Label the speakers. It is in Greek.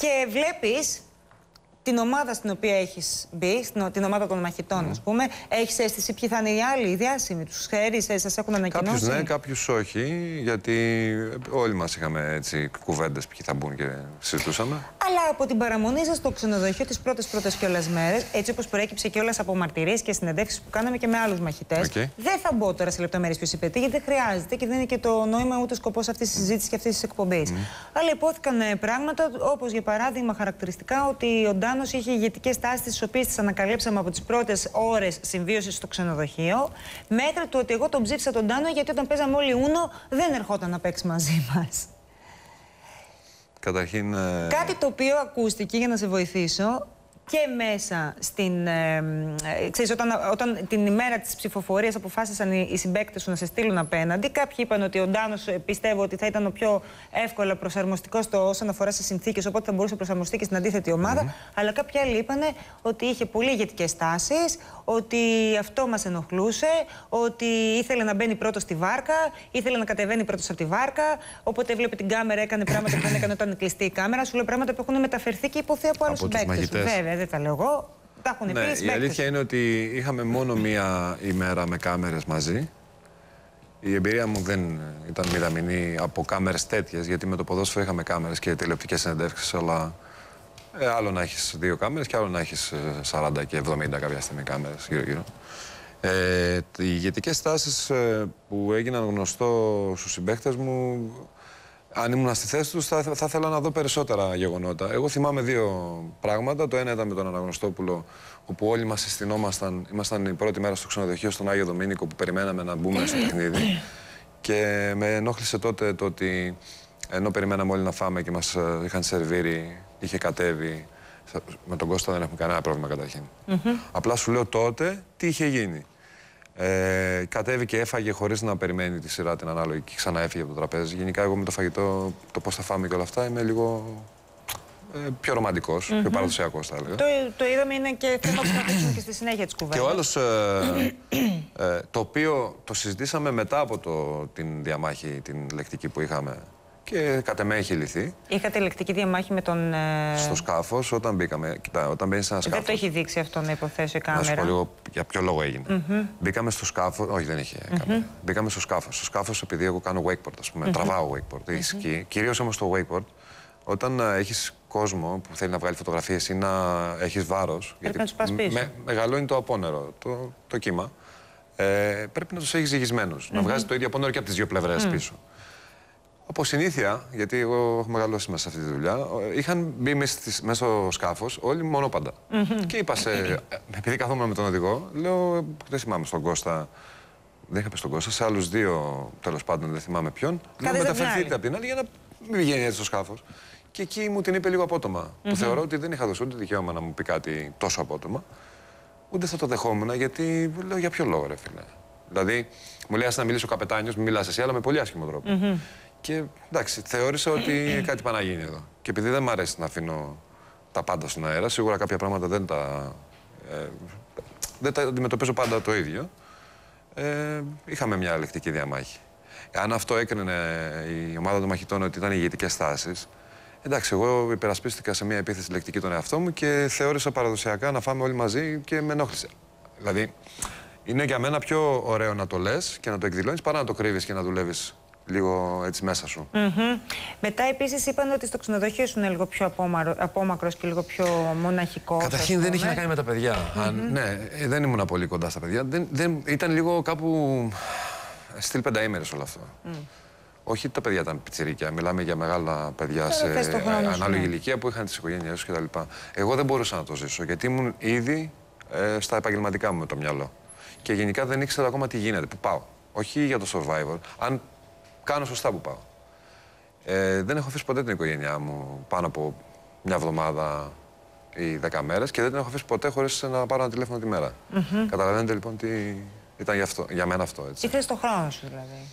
Speaker 1: Και βλέπεις την ομάδα στην οποία έχεις μπει, την ομάδα των μαχητών, ας πούμε, έχεις αίσθηση ποιοι θα είναι οι άλλοι, οι διάσημοι, τους ξέρεις, σας έχουν ανακοινώσει?
Speaker 2: Κάποιους ναι, κάποιους όχι, γιατί όλοι μας είχαμε έτσι κουβέντες ποιοι θα μπουν και συζητούσαμε. Αλλά
Speaker 1: από την παραμονή σας στο ξενοδοχείο τις πρώτες κιόλας μέρες, έτσι όπως προέκυψε κιόλας από μαρτυρίες και συνεντεύξεις που κάναμε και με άλλους μαχητές, δεν θα μπω τώρα σε λεπτομέρειες ποιος είπε τι, γιατί δεν χρειάζεται και δεν είναι και το νόημα ούτε σκοπός αυτής της συζήτησης και αυτής της εκπομπής. Αλλά υπόθηκαν πράγματα όπως για παράδειγμα χαρακτηριστικά ότι ο Ντάνος είχε ηγετικές τάσεις, τις οποίες τις ανακαλύψαμε από τις πρώτες ώρες συμβίωσης στο ξενοδοχείο, μέχρι το ότι εγώ τον ψήφισα τον Ντάνο γιατί όταν παίζαμε όλοι Ούνο δεν ερχόταν να παίξει μαζί μας.
Speaker 2: Καταρχήν...
Speaker 1: Κάτι το οποίο ακούστηκε, για να σε βοηθήσω, και μέσα στην... ξέρεις, όταν την ημέρα της ψηφοφορίας αποφάσισαν οι συμπαίκτες σου να σε στείλουν απέναντι, κάποιοι είπαν ότι ο Ντάνος πιστεύω ότι θα ήταν ο πιο εύκολα προσαρμοστικός όσον αφορά στις συνθήκες, οπότε θα μπορούσε να προσαρμοστεί και στην αντίθετη ομάδα. Αλλά κάποιοι άλλοι είπαν ότι είχε πολύ ηγετικές τάσεις, ότι αυτό μας ενοχλούσε, ότι ήθελε να μπαίνει πρώτος στη βάρκα, ήθελε να κατεβαίνει πρώτος από τη βάρκα. Όποτε έβλεπε την κάμερα, έκανε πράγματα που δεν έκανε όταν κλειστή η κάμερα. Σου λέω πράγματα που έχουν μεταφερθεί και υποθεί από άλλους συμπαίκτες. Βέβαια, δεν τα λέω εγώ. Τα έχουν πει οι συμπαίκτες.
Speaker 2: Η αλήθεια είναι ότι είχαμε μόνο μία ημέρα με κάμερες μαζί. Η εμπειρία μου δεν ήταν μηδαμινή από κάμερες τέτοιες, γιατί με το ποδόσφαιρο είχαμε κάμερες και τηλεοπτικές συνεντεύξεις, αλλά άλλο να έχεις 2 κάμερες και άλλο να έχεις 40 και 70 κάποια στιγμή κάμερες γύρω-γύρω. Οι ηγετικές τάσεις που έγιναν γνωστό στους συμπαίκτες μου, αν ήμουν στη θέση τους, θα ήθελα να δω περισσότερα γεγονότα. Εγώ θυμάμαι 2 πράγματα. Το ένα ήταν με τον Αναγνωστόπουλο, όπου όλοι μας συστηνόμασταν. Ήμασταν η πρώτη μέρα στο ξενοδοχείο στον Άγιο Δομήνικο, που περιμέναμε να μπούμε στο παιχνίδι. Και με ενόχλησε τότε το ότι ενώ περιμέναμε όλοι να φάμε και μας είχαν σερβίρει, είχε κατέβει. Με τον Κώστα δεν έχουμε κανένα πρόβλημα καταρχήν. Απλά σου λέω τότε τι είχε γίνει. Κατέβηκε, έφαγε χωρίς να περιμένει τη σειρά την ανάλογη και ξανά έφυγε από το τραπέζι. Γενικά, εγώ με το φαγητό, το πώς θα φάμε και όλα αυτά, είμαι λίγο πιο ρομαντικός, πιο παραδοσιακός, θα έλεγα.
Speaker 1: Το είδαμε, είναι και θέμα που θα αφήσουμε και στη συνέχεια της κουβέντας.
Speaker 2: Και ο άλλος, το οποίο το συζητήσαμε μετά από την διαμάχη, την λεκτική που είχαμε. Και κατ' εμέ έχει λυθεί.
Speaker 1: Είχατε λεκτική διαμάχη με τον...
Speaker 2: Στο σκάφος, όταν μπήκαμε. Κοιτά, όταν μπαίνεις σε ένα σκάφος.
Speaker 1: Δεν το έχει δείξει αυτό, να υποθέσω, η κάμερα.
Speaker 2: Να σου πω λίγο για ποιο λόγο έγινε. Μπήκαμε στο σκάφος. Όχι, δεν είχε κάμερα. Μπήκαμε στο σκάφος. Στο σκάφος, επειδή εγώ κάνω wakeboard, ας πούμε, τραβάω wakeboard, σκι. Κυρίως όμως στο wakeboard, όταν έχεις κόσμο που θέλει να βγάλει φωτογραφίες ή να έχεις βάρος.
Speaker 1: Πρέπει να τους πας πίσω.
Speaker 2: Μεγαλώνει το απόνερο, το κύμα. Πρέπει να τους έχεις ζυγισμένους. Να βγάζει το ίδιο απόνερο και από τις 2 πλευρές πίσω. Από συνήθεια, γιατί εγώ έχω μεγαλώσει μέσα σε αυτή τη δουλειά, είχαν μπει μέσα στο σκάφος όλοι μονόπαντα. Και είπα επειδή καθόμουν με τον οδηγό, λέω, δεν θυμάμαι στον Κώστα, δεν είχα πει στον Κώστα, σε άλλους 2 τέλος πάντων, δεν θυμάμαι ποιον. Λέω, μεταφερθείτε απ' την άλλη για να μην βγαίνει έτσι στο σκάφος. Και εκεί μου την είπε λίγο απότομα. Που θεωρώ ότι δεν είχα δώσει ούτε δικαίωμα να μου πει κάτι τόσο απότομα. Ούτε θα το δεχόμουν, γιατί λέω, για ποιο λόγο, ρε φίλε. Δηλαδή, μου λέει, να μιλήσει ο καπετάνιος, μην μιλάς εσύ, αλλά με πολύ άσχημο τρόπο. Και εντάξει, θεώρησα ότι κάτι πάει να γίνει εδώ. Και επειδή δεν μ' αρέσει να αφήνω τα πάντα στον αέρα, σίγουρα κάποια πράγματα δεν τα αντιμετωπίζω πάντα το ίδιο. Είχαμε μια λεκτική διαμάχη. Αν αυτό έκρινε η ομάδα των μαχητών ότι ήταν ηγετικές τάσεις, εντάξει, εγώ υπερασπίστηκα σε μια επίθεση λεκτική τον εαυτό μου και θεώρησα παραδοσιακά να φάμε όλοι μαζί και με ενόχλησε. Δηλαδή, είναι για μένα πιο ωραίο να το λες και να το εκδηλώνεις παρά να το κρύβεις και να δουλεύεις λίγο έτσι μέσα σου.
Speaker 1: Μετά επίσης είπαν ότι στο ξενοδοχείο σου είναι λίγο πιο απόμακρος και λίγο πιο μοναχικός.
Speaker 2: Καταρχήν δεν είχε να κάνει με τα παιδιά. Ναι, δεν ήμουν πολύ κοντά στα παιδιά. Ήταν λίγο κάπου στυλ πενταήμερες όλο αυτό. Όχι τα παιδιά ήταν πιτσιρίκια, μιλάμε για μεγάλα παιδιά σε ανάλογη ηλικία που είχαν τις οικογένειές τους κτλ. Εγώ δεν μπορούσα να το ζήσω γιατί ήμουν ήδη στα επαγγελματικά μου με το μυαλό. Και γενικά δεν ήξερα ακόμα τι γίνεται, που πάω. Όχι για το Survivor, αν κάνω σωστά που πάω. Δεν έχω αφήσει ποτέ την οικογένειά μου πάνω από μια εβδομάδα ή 10 μέρες και δεν την έχω αφήσει ποτέ χωρίς να πάρω ένα τηλέφωνο τη μέρα. Καταλαβαίνετε λοιπόν τι ήταν για μένα αυτό. Έτσι.
Speaker 1: Ήθελες το χρόνο σου δηλαδή.